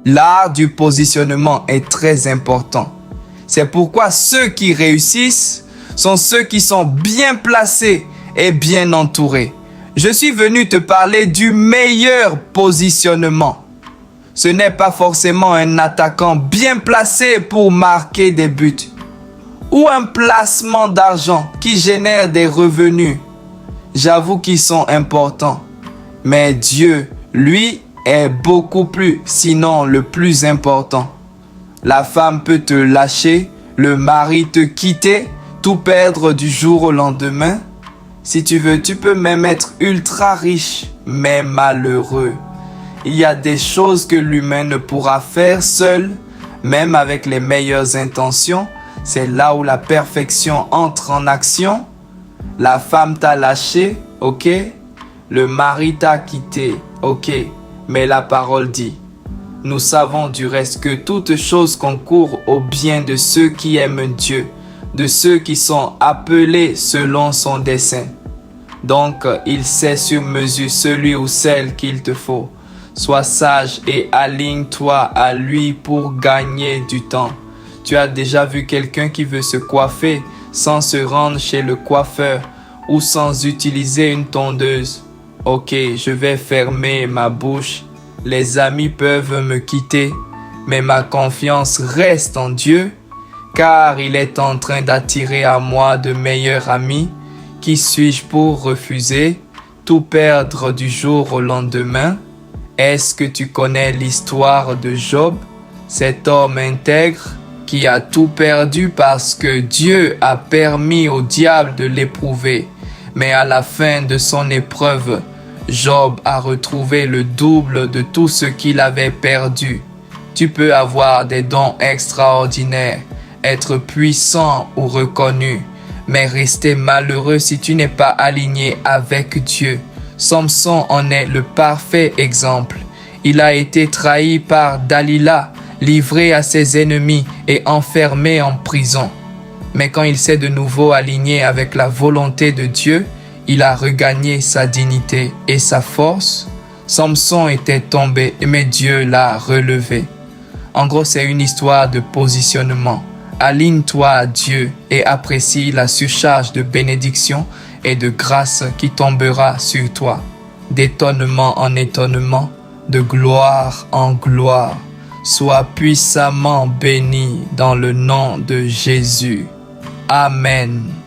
L'art du positionnement est très important. C'est pourquoi ceux qui réussissent sont ceux qui sont bien placés et bien entourés. Je suis venu te parler du meilleur positionnement. Ce n'est pas forcément un attaquant bien placé pour marquer des buts ou un placement d'argent qui génère des revenus. J'avoue qu'ils sont importants, mais Dieu, lui, est beaucoup plus, sinon le plus important. La femme peut te lâcher, le mari te quitter, tout perdre du jour au lendemain. Si tu veux, tu peux même être ultra riche, mais malheureux. Il y a des choses que l'humain ne pourra faire seul, même avec les meilleures intentions. C'est là où la perfection entre en action. La femme t'a lâché, ok? Le mari t'a quitté, ok? Mais la parole dit, nous savons du reste que toute chose concourt au bien de ceux qui aiment Dieu, de ceux qui sont appelés selon son dessein. Donc, il sait sur mesure celui ou celle qu'il te faut. Sois sage et aligne-toi à lui pour gagner du temps. Tu as déjà vu quelqu'un qui veut se coiffer sans se rendre chez le coiffeur ou sans utiliser une tondeuse? Ok, je vais fermer ma bouche. Les amis peuvent me quitter, mais ma confiance reste en Dieu, car il est en train d'attirer à moi de meilleurs amis. Qui suis-je pour refuser, tout perdre du jour au lendemain? Est-ce que tu connais l'histoire de Job, cet homme intègre qui a tout perdu parce que Dieu a permis au diable de l'éprouver? Mais à la fin de son épreuve, Job a retrouvé le double de tout ce qu'il avait perdu. Tu peux avoir des dons extraordinaires, être puissant ou reconnu, mais rester malheureux si tu n'es pas aligné avec Dieu. Samson en est le parfait exemple. Il a été trahi par Dalila, livré à ses ennemis et enfermé en prison. Mais quand il s'est de nouveau aligné avec la volonté de Dieu, il a regagné sa dignité et sa force. Samson était tombé, mais Dieu l'a relevé. En gros, c'est une histoire de positionnement. Aligne-toi à Dieu et apprécie la surcharge de bénédiction et de grâce qui tombera sur toi. D'étonnement en étonnement, de gloire en gloire. Sois puissamment béni dans le nom de Jésus. Amen.